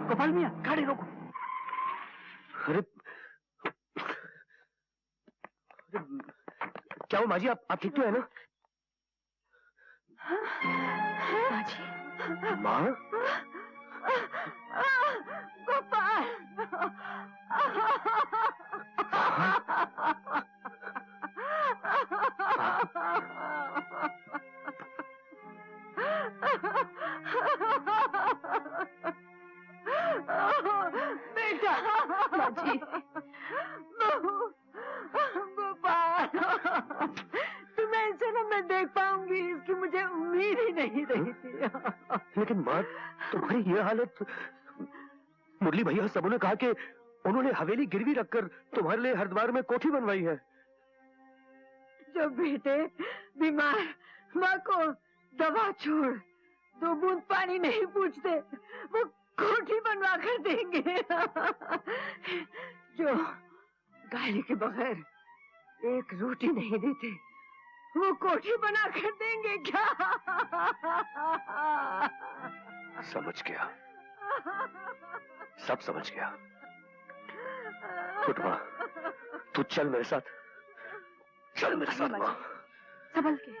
गोपाल मियाँ, गाड़ी रोको। अरे क्या हो माँ जी, आप ठीक तो है ना? माँ जी। माँ? गोपाल। बेटा। माँ जी। गोपाल, तुम्हें इस जन्म में देख पाऊंगी इसकी मुझे उम्मीद ही नहीं रही थी। लेकिन माँ, तुम्हारी ये हालत, मुरली भैया सबों ने कहा कि उन्होंने हवेली गिरवी रखकर तुम्हारे लिए हरिद्वार में कोठी बनवाई है। जब बेटे बीमार माँ को दवा छोड़ 2 बूंद पानी नहीं पूछते, वो कोठी बनवा कर देंगे। जो गाली के बगैर एक रोटी नहीं देते, वो कोठी बना कर देंगे क्या? समझ गया, सब समझ गया। उठ माँ, तू चल मेरे साथ, चल मेरे साथ माँ। संभल के।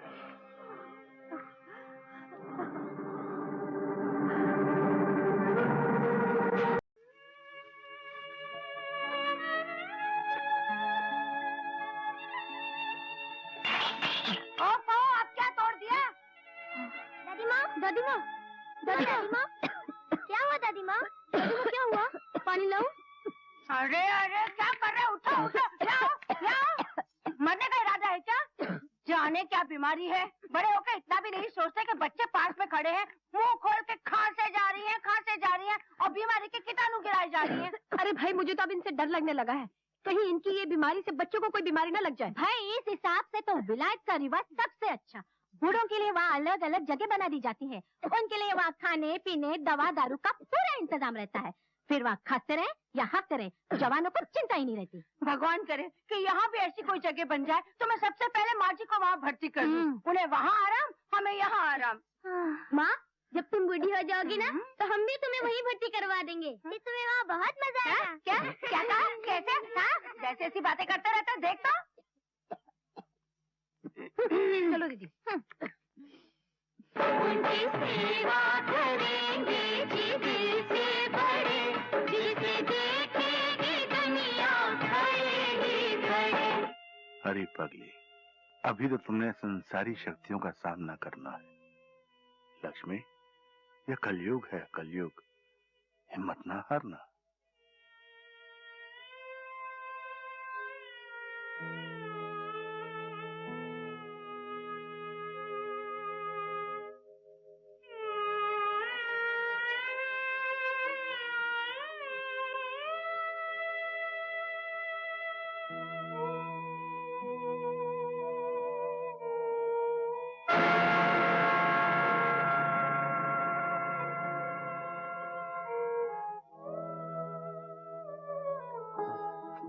आप क्या तोड़ दिया? दादी माँ, दादी माँ, दादी माँ, क्या हुआ दादी माँ? दादी माँ क्या हुआ? पानी लाऊं? अरे अरे क्या कर रहे? उठो उठो, लाओ। मरने का इरादा है क्या? जाने क्या बीमारी है, बड़े होकर इतना भी नहीं सोचते कि बच्चे पास में खड़े हैं, मुंह खोल के खांसे जा रही हैं और बीमारी के कीटाणु गिराए जा रही हैं। अरे भाई, मुझे तो अब इनसे डर लगने लगा है, कहीं इनकी ये बीमारी से बच्चों को कोई बीमारी ना लग जाए। भाई इस हिसाब से तो विलायत का रिवाज सबसे अच्छा। बूढ़ों के लिए वहाँ अलग अलग जगह बना दी जाती है, उनके लिए वहाँ खाने पीने दवा दारू का पूरा इंतजाम रहता है। फिर वहाँ खाते रहे या हकते रहे, जवानों को चिंता ही नहीं रहती। भगवान करे कि यहाँ भी ऐसी कोई जगह बन जाए तो मैं सबसे पहले माँ जी को वहाँ भर्ती कर दूँ। उन्हें वहाँ आराम, हमें यहाँ आराम। माँ, जब तुम बूढ़ी हो जाओगी ना तो हम भी तुम्हें वहीं भर्ती करवा देंगे। फिर तुम्हें वहाँ बहुत मजा आएगा। क्या क्या कहा? कैसे? हाँ, जैसे ऐसी बातें करते रहते देख तो। चलो दीदी। उनकी सेवा करेंगे जी दिल से बड़े, जिसे देखेगी दुनिया खड़े ही खड़े। अरे पगली, अभी तो तुमने संसारी शक्तियों का सामना करना है। लक्ष्मी, यह कलयुग है, कलयुग। हिम्मत ना हारना।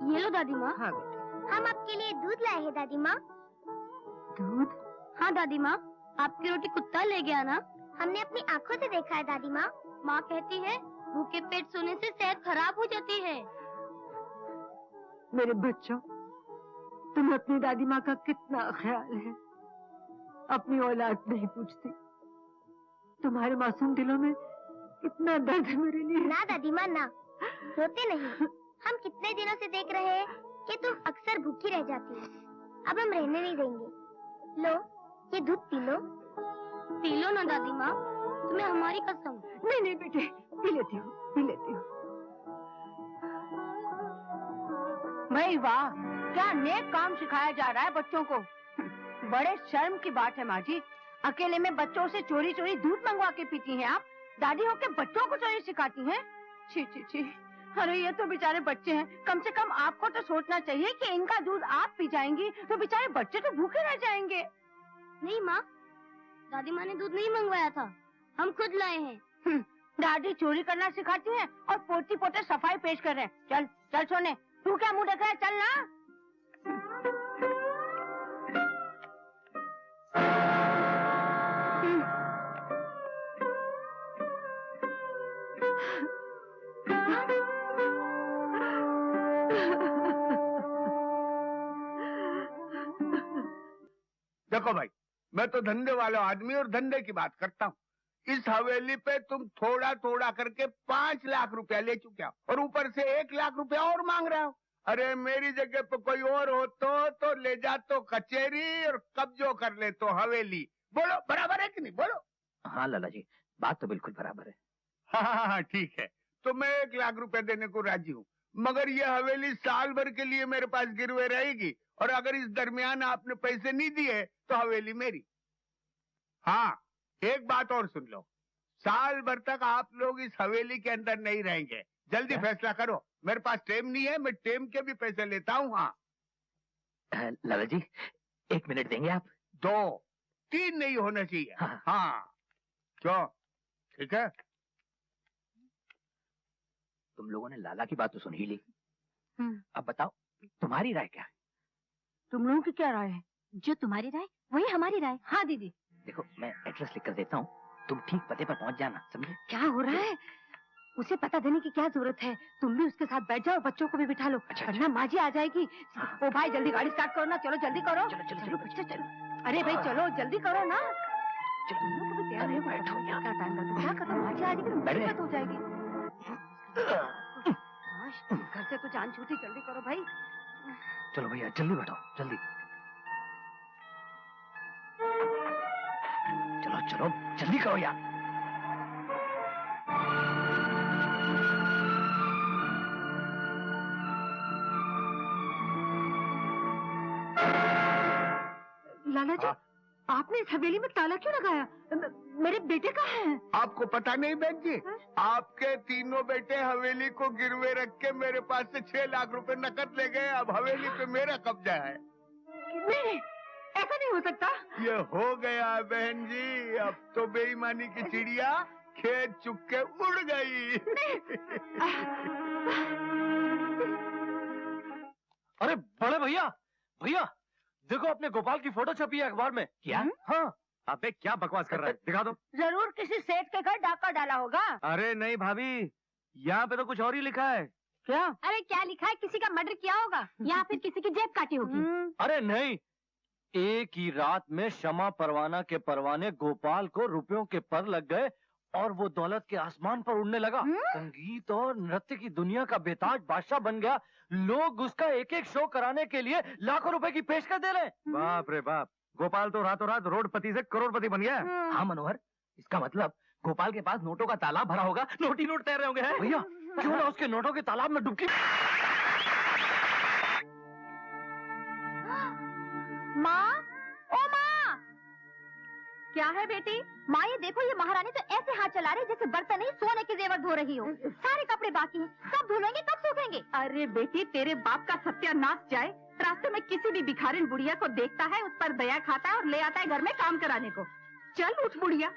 ये लो दादी माँ। हाँ बेटे। हम आपके लिए दूध लाए हैं दादी माँ। दूध? हाँ दादी माँ, आपकी रोटी कुत्ता ले गया ना? हमने अपनी आँखों से देखा है दादी माँ। माँ कहती है भूखे पेट सोने से सेहत खराब हो जाती है। मेरे बच्चों, तुम अपनी दादी माँ का कितना ख्याल है, अपनी औलाद नहीं पूछती। तुम्हारे मासूम दिलों में कितना दर्द है मेरे लिए। ना दादी माँ ना, रोते नहीं। हम कितने दिनों से देख रहे हैं कि तुम अक्सर भूखी रह जाती हो। अब हम रहने नहीं देंगे। लो, ये दूध पी लो। पी लो ना दादी माँ, तुम्हें हमारी कसम। नहीं नहीं बेटे, पी लेती हूँ, पी लेती हूँ। भाई वाह, क्या नेक काम सिखाया जा रहा है बच्चों को। बड़े शर्म की बात है माँ जी, अकेले में बच्चों से चोरी चोरी दूध मंगवा के पीती हैं आप। दादी होके बच्चों को चोरी सिखाती हैं। छी छी छी, अरे ये तो बेचारे बच्चे हैं, कम से कम आपको तो सोचना चाहिए कि इनका दूध आप पी जाएंगी तो बेचारे बच्चे तो भूखे रह जाएंगे। नहीं माँ, दादी माँ ने दूध नहीं मंगवाया था, हम खुद लाए हैं। दादी चोरी करना सिखाती हैं और पोती पोते सफाई पेश कर रहे हैं। चल चल सोने, तू क्या मुंह देख रहा है, चल ना। देखो भाई, मैं तो धंधे वाला आदमी और धंधे की बात करता हूँ। इस हवेली पे तुम थोड़ा थोड़ा करके 5 लाख रुपया ले चुके हो और ऊपर से 1 लाख रुपया और मांग रहे हो। अरे मेरी जगह पे कोई और हो तो ले जा तो कचहरी और कब्जो कर ले तो हवेली। बोलो बराबर है कि नहीं? बोलो। हाँ लाला जी, बात तो बिल्कुल बराबर है। हाँ ठीक है, तो मैं 1 लाख रुपया देने को राजी हूँ, मगर ये हवेली साल भर के लिए मेरे पास गिरवे रहेगी और अगर इस दरमियान आपने पैसे नहीं दिए तो हवेली मेरी। हाँ, एक बात और सुन लो, साल भर तक आप लोग इस हवेली के अंदर नहीं रहेंगे। जल्दी फैसला करो, मेरे पास टेम नहीं है, मैं टेम के भी पैसे लेता हूँ। हाँ लाला जी, 1 मिनट देंगे आप? 2, 3 नहीं होना चाहिए। हाँ क्यों? ठीक है। तुम लोगों ने लाला की बात तो सुन ही ली, अब बताओ तुम्हारी राय क्या है? तुम लोगों की क्या राय है? जो तुम्हारी राय वही हमारी राय। हाँ दीदी। देखो मैं एड्रेस लिख कर देता हूँ, तुम ठीक पते पर पहुँच जाना, समझे? क्या हो रहा है? उसे पता देने की क्या जरूरत है? तुम भी उसके साथ बैठ जाओ, बच्चों को भी बिठा लो। वरना माँ जी आ जाएगी। ओ भाई जल्दी गाड़ी स्टार्ट करो ना, चलो जल्दी करो। चलो चलो चलो बच्चे चलो। अरे भाई चलो जल्दी करो ना। चलो। तुम लोग को भी तैयार अरे होने को बैठो पता यहाँ। क्या टाइम लगता है? क्या करो, माँ जी आ जाएगी तो बैठ दिक्कत हो जाएगी। घर से तो जान छूटी, जल्दी करो भाई। चलो भैया जल्दी बैठो, जल्दी। चलो चलो जल्दी करो यार। लाला जी, आपने इस हवेली में ताला क्यों लगाया? मेरे बेटे कहाँ हैं? आपको पता नहीं बहन जी, आपके तीनों बेटे हवेली को गिरवे रख के मेरे पास से 6 लाख रुपए नकद ले गए। अब हवेली पे मेरा कब्जा है। नहीं, ऐसा नहीं हो सकता। ये हो गया बहन जी, अब तो बेईमानी की चिड़िया खेत चुग के उड़ गई। अरे बड़े भैया, भैया देखो अपने गोपाल की फोटो छपी है अखबार में। क्या? हाँ। अबे क्या बकवास कर रहा है, दिखा दो। जरूर किसी सेठ के घर डाका डाला होगा। अरे नहीं भाभी, यहाँ पे तो कुछ और ही लिखा है। क्या? अरे क्या लिखा है? किसी का मर्डर किया होगा या फिर किसी की जेब काटी होगी। अरे नहीं, एक ही रात में शमा परवाना के परवाने गोपाल को रुपयों के पर लग गए और वो दौलत के आसमान पर उड़ने लगा। संगीत और नृत्य की दुनिया का बेताज बादशाह बन गया। लोग उसका एक एक शो कराने के लिए लाखों रुपए की पेशकश दे रहे। बाप रे बाप, गोपाल तो रातों रात रोडपति से करोड़पति बन गया। हाँ मनोहर, इसका मतलब गोपाल के पास नोटों का तालाब भरा होगा, नोट ही नोट तैर रहे होंगे। भैया क्यों ना उसके नोटों के तालाब में डुबकी। माँ, ओ माँ! क्या है बेटी? माँ ये देखो, ये महारानी तो ऐसे हाथ चला रही जैसे बर्तन ही सोने के जेवर धो रही हो। सारे कपड़े बाकी हैं, कब धुलेंगे कब सूखेंगे? अरे बेटी, तेरे बाप का सत्यानाश जाए। रास्ते में किसी भी भिखारिन बुढ़िया को देखता है, उस पर दया खाता है और ले आता है घर में काम कराने को। चल उठ बुढ़िया,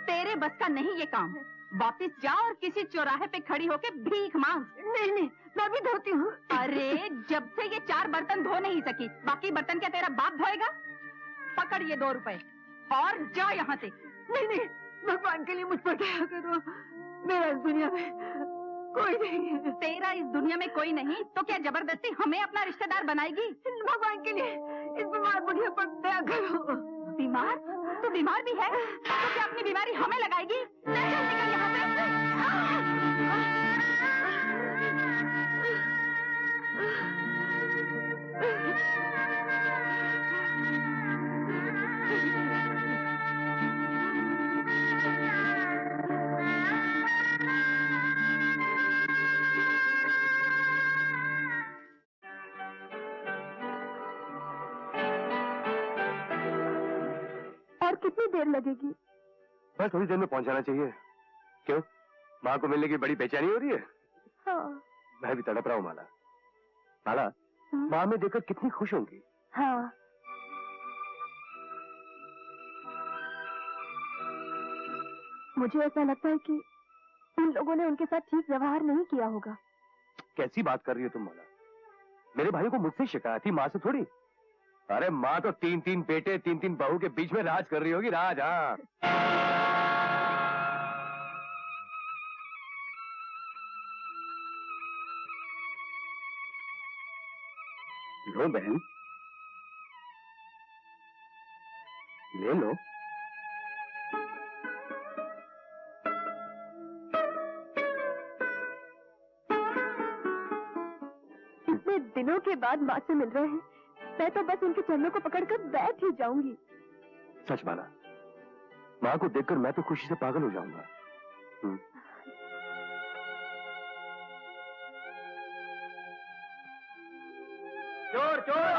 तेरे बस का नहीं ये काम। वापिस जा और किसी चौराहे पे खड़ी होके भीख मांग। नहीं नहीं, मैं भी धोती हूँ। अरे जब से ये 4 बर्तन धो नहीं सकी, बाकी बर्तन क्या तेरा बाप धोएगा? पकड़ ये 2 रुपए और जा यहाँ से। नहीं नहीं, भगवान के लिए मुझ पर दया करो, मेरा इस दुनिया में कोई नहीं है। तेरा इस दुनिया में कोई नहीं तो क्या जबरदस्ती हमें अपना रिश्तेदार बनाएगी? भगवान के लिए इस बीमार बुढ़िया पर दया करो। बीमार? तू बीमार भी है तो क्या अपनी बीमारी हमें लगाएगी? चल चल निकल यहाँ से। और कितनी देर लगेगी? बस थोड़ी देर में पहुंचाना चाहिए। क्यों, माँ को मिलने की बड़ी बेचैनी हो रही है? हाँ। मैं भी तड़प रहा हूँ माला। माला, माँ में देखकर कितनी खुश होंगी। हाँ। मुझे ऐसा लगता है कि उन लोगों ने उनके साथ ठीक व्यवहार नहीं किया होगा। कैसी बात कर रही हो तुम माला? मेरे भाई को मुझसे शिकायत थी, माँ से थोड़ी। अरे माँ तो 3-3 बेटे 3-3 बहू के बीच में राज कर रही होगी, राज। हाँ लो बहन, ले लो। इतने दिनों के बाद माँ से मिल रहे हैं, मैं तो बस उनके चरणों को पकड़कर बैठ ही जाऊंगी। सच माना, माँ को देखकर मैं तो खुशी से पागल हो जाऊंगा। चोर चोर!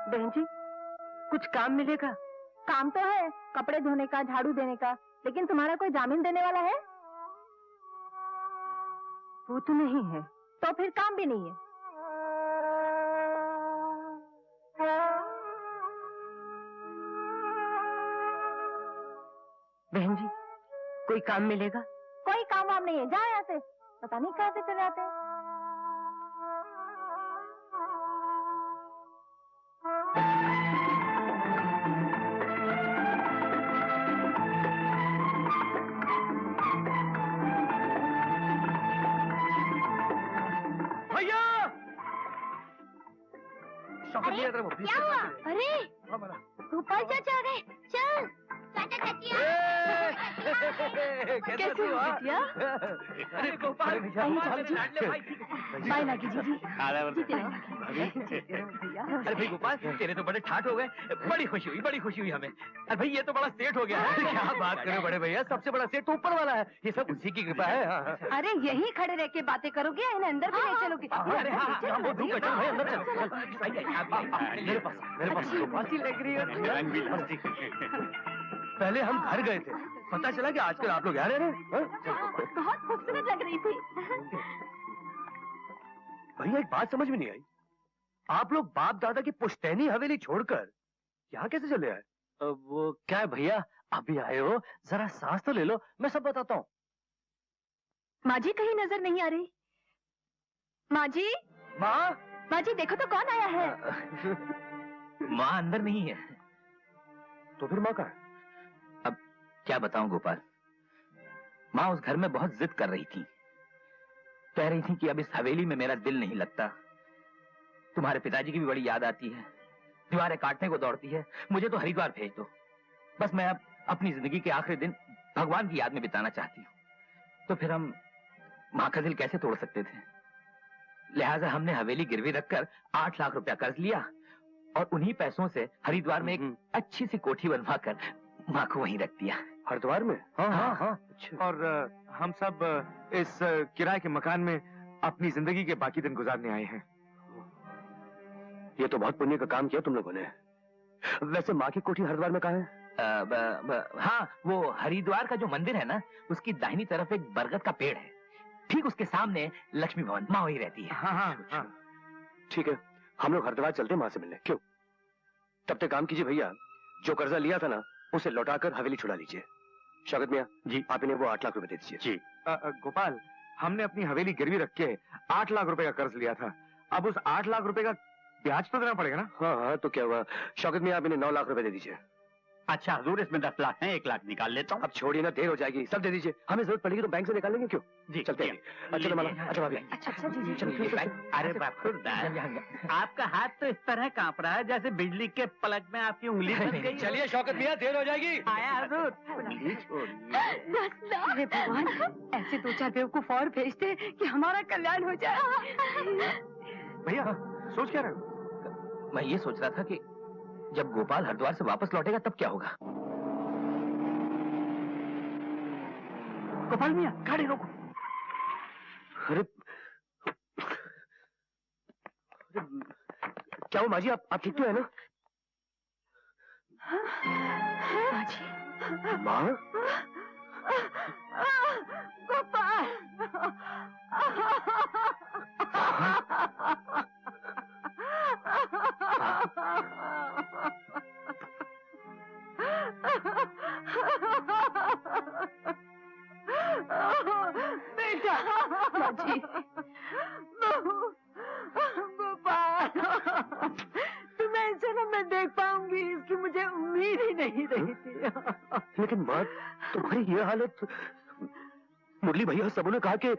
बहन जी, कुछ काम मिलेगा? काम तो है, कपड़े धोने का, झाड़ू देने का, लेकिन तुम्हारा कोई जामीन देने वाला है? वो तो नहीं है। तो फिर काम भी नहीं है। बहन जी, कोई काम मिलेगा? कोई काम वाम नहीं है, जाओ यहाँ से। पता नहीं कहाँ से चले आते हैं। भैया! अरे, क्या हुआ? अरे गोपाल चाचा आ गए। चल चाचा चाची कैसे हो बिटिया? अरे गोपाल, बाय लागी जी। अरे भाई गोपाल, तेरे तो बड़े ठाठ हो गए। बड़ी खुशी हुई हमें। अरे भाई ये तो बड़ा सेठ हो गया। क्या बात करें बड़े भैया, सबसे बड़ा सेठ तो ऊपर वाला है। ये सब उसी की कृपा है। अरे यहीं खड़े रह के बातें करोगे, इन्हें अंदर भी ले चलोगे? अरे हाँ, वो धूप है, चल भाई अंदर चल। मेरे पास गोपाल सी लग रही है। पहले हम घर गए थे, पता चला कि आजकल आप लोग यहाँ रह रहे हैं। बहुत खूबसूरत लग रही थी। भैया एक बात समझ में नहीं आई, आप लोग बाप दादा की पुश्तैनी हवेली छोड़कर यहाँ कैसे चले आए? वो क्या है भैया, अभी आए हो, जरा सांस तो ले लो, मैं सब बताता हूँ। माँ जी कहीं नजर नहीं आ रही। माँ जी, माँ! माँ जी देखो तो कौन आया है। माँ अंदर नहीं है। तो फिर माँ कहाँ है? अब क्या बताऊं गोपाल, माँ उस घर में बहुत जिद कर रही थी। कह रही थी कि अब इस हवेली में मेरा दिल नहीं लगता, तुम्हारे पिताजी की भी बड़ी याद आती है, दीवारें काटने को दौड़ती है, मुझे तो हरिद्वार भेज दो। बस मैं अब अपनी जिंदगी के आखिरी दिन भगवान की याद में बिताना चाहती हूँ। तो फिर हम माँ का दिल कैसे तोड़ सकते थे? लिहाजा हमने हवेली गिरवी रखकर 8 लाख रुपया कर्ज लिया और उन्हीं पैसों से हरिद्वार में एक अच्छी सी कोठी बनवा कर माँ को वहीं रख दिया। हरिद्वार में? हाँ। और हम सब इस किराए के मकान में अपनी जिंदगी के बाकी दिन गुजारने आए हैं। ये तो बहुत पुण्य का काम किया तुम लोगों ने। वैसे माँ की कोठी हरिद्वार में कहाँ है? हाँ, वो हरिद्वार का जो मंदिर है ना, उसकी दाहिनी तरफ एक बरगद का पेड़ है, ठीक उसके सामने लक्ष्मी भवन, माँ वही रहती है। हाँ। ठीक है, हम लोग हरिद्वार चलते हैं माँ से मिलने। क्यों? तब तक काम कीजिए भैया, जो कर्जा लिया था ना उसे लौटाकर हवेली छुड़ा लीजिए। शौकत मियाँ जी, आप इन्हें वो 8 लाख रुपए दे दीजिए। जी। गोपाल, हमने अपनी हवेली गिरवी रख के 8 लाख रुपए का कर्ज लिया था। अब उस 8 लाख रुपए का ब्याज तो देना पड़ेगा ना? हाँ, तो क्या हुआ? शौकत मियाँ, आप इन्हें 9 लाख रुपए दे दीजिए। अच्छा हजूर, इसमें 10 लाख है, 1 लाख निकाल लेता हूँ। अब छोड़िए ना, देर हो जाएगी, सब दे दीजिए। हमें जरूरत पड़ेगी तो बैंक से निकालेंगे। क्यों? जी चलते हैं। अच्छा माला, अच्छा भाभी। अच्छा जी। अरे बाप, आपका हाथ तो इस तरह कांप रहा है जैसे बिजली के पलक में आपकी उंगली फंस गई। चलिए शौकत मियाँ, देर हो जाएगी। आया हजूर। अरे भगवान, ऐसे 2-4 बेवकूफ और भेजते कि हमारा कल्याण हो जाए। भैया सोच क्या रहे हो? मैं ये सोच रहा था कि जब गोपाल हरिद्वार से वापस लौटेगा तब क्या होगा। गोपाल मियाँ, गाड़ी रोको। अरे क्या हो माँ जी, आप ठीक तो है ना? माँ? गोपाल, जी। गोपाल, तुम्हें ऐसे ना मैं देख पाऊंगी, इसकी मुझे उम्मीद ही नहीं रही थी। लेकिन माँ, तुम्हारी ये हालत, मुरली भैया सबों ने कहा कि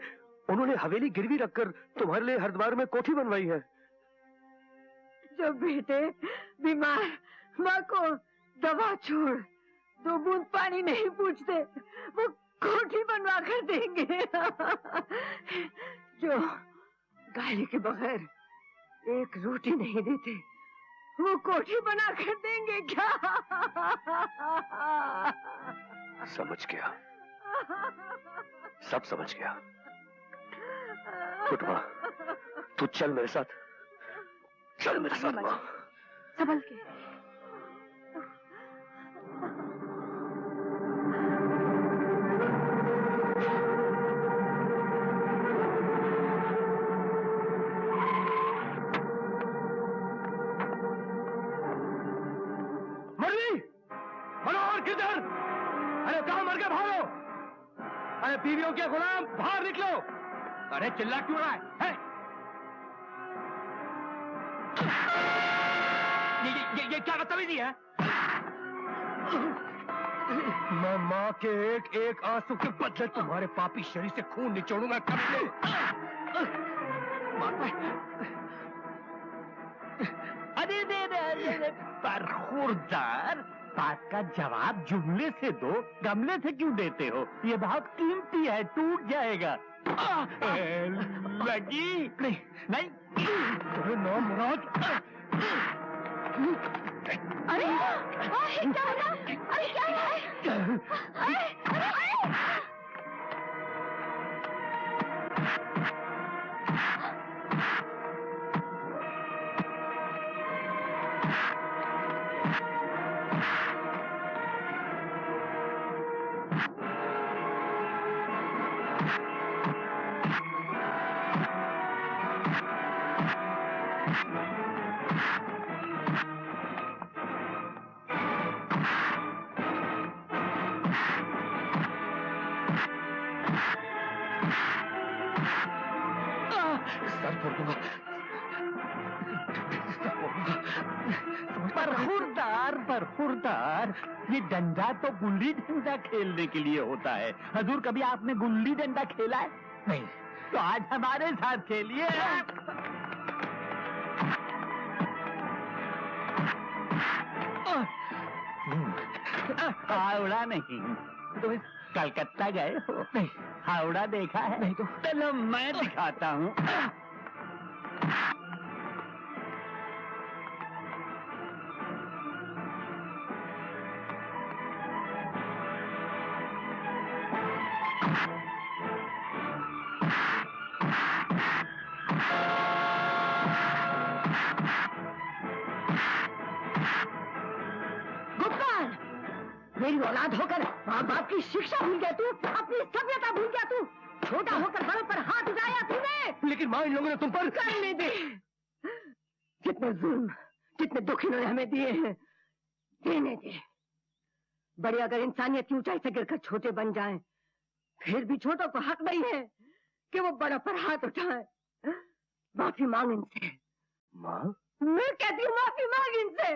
उन्होंने हवेली गिरवी रखकर तुम्हारे लिए हरिद्वार में कोठी बनवाई है। जो बेटे बीमार माँ को दवा छोड़ 2 बूंद पानी नहीं पूछते, वो कोठी बनवा कर देंगे। जो गाली के बगैर 1 रोटी नहीं देते, वो कोठी बना कर देंगे क्या? समझ गया, सब समझ गया। उठ माँ, तू चल मेरे साथ, चल मेरे साथ माँ। संभल के। मनोहर किधर? अरे कहाँ मर गए? भागो! अरे बीवियों के गुलाम, बाहर निकलो! अरे चिल्ला क्यों रहा है? ये क्या बदतमीजी है? मैं माँ के एक आंसू के बदले तुम्हारे पापी शरीर से खून निचोड़ूंगा कब से? अरे बरखुरदार, बात का जवाब जुमले से दो, गमले से क्यों देते हो? ये बहुत कीमती है, टूट जाएगा। लगी? नहीं नहीं। अरे नो मुराद। अरे क्या हो रहा? अरे क्या है? अरे बरखुरदार, ये डंडा तो गुल्ली डंडा खेलने के लिए होता है। हजूर, कभी आपने गुल्ली डंडा खेला है? नहीं। तो आज हमारे साथ खेलिए। हावड़ा नहीं, तुम कलकत्ता गए हो? नहीं। हावड़ा देखा है? नहीं। तो चलो मैं दिखाता हूँ। मेरी औलाद होकर माँ बाप की शिक्षा भूल गया तू, अपनी सभ्यता भूल गया तू, छोटा होकर बड़ों पर हाथ उठाया तूने। लेकिन माँ, इन लोगों ने तुम पर करने दे। जितने जुल्म, जितने दुख इन्होंने हमें दिए हैं, देने दे। बड़े अगर इंसानियत की ऊंचाई से गिरकर छोटे बन जाएं, फिर भी छोटों को हक नहीं है कि वो बड़ों पर हाथ उठाएं। माफी मांग इनसे। माँ, मैं कहती हूँ माफी मांग इनसे।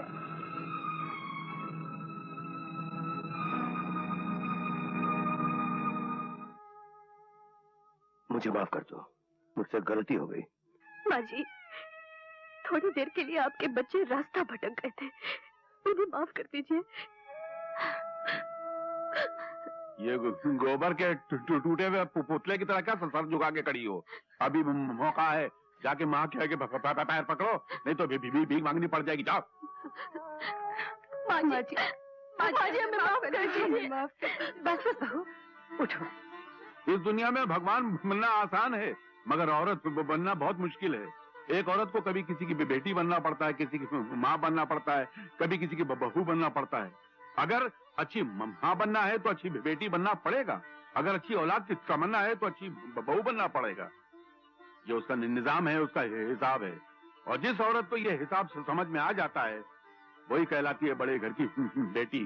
मुझे माफ कर दो, मुझसे गलती हो गई। माँ जी, थोड़ी देर के लिए आपके बच्चे रास्ता भटक गए थे, उन्हें माफ कर दीजिए। ये गोबर के टूटे हुए पुतले की तरह क्या सर झुका के खड़ी हो? अभी मौका है, जाके माँ के आगे पैर पकड़ो, नहीं तो भीख मांगनी पड़ जाएगी। जाओ। माँ जी, हमें माफ कर दीजिए। बस बहू, उठो। इस दुनिया में भगवान बनना आसान है, मगर औरत बनना बहुत मुश्किल है। एक औरत को कभी किसी की बेटी बनना पड़ता है, किसी की माँ बनना पड़ता है, कभी किसी की बहू बनना पड़ता है। अगर अच्छी माँ बनना है तो अच्छी बेटी बनना पड़ेगा, अगर अच्छी औलाद की तमन्ना है तो अच्छी बहू बनना पड़ेगा। ये उसका निजाम है, उसका हिसाब है। और जिस औरत को ये हिसाब समझ में आ जाता है, वही कहलाती है बड़े घर की बेटी।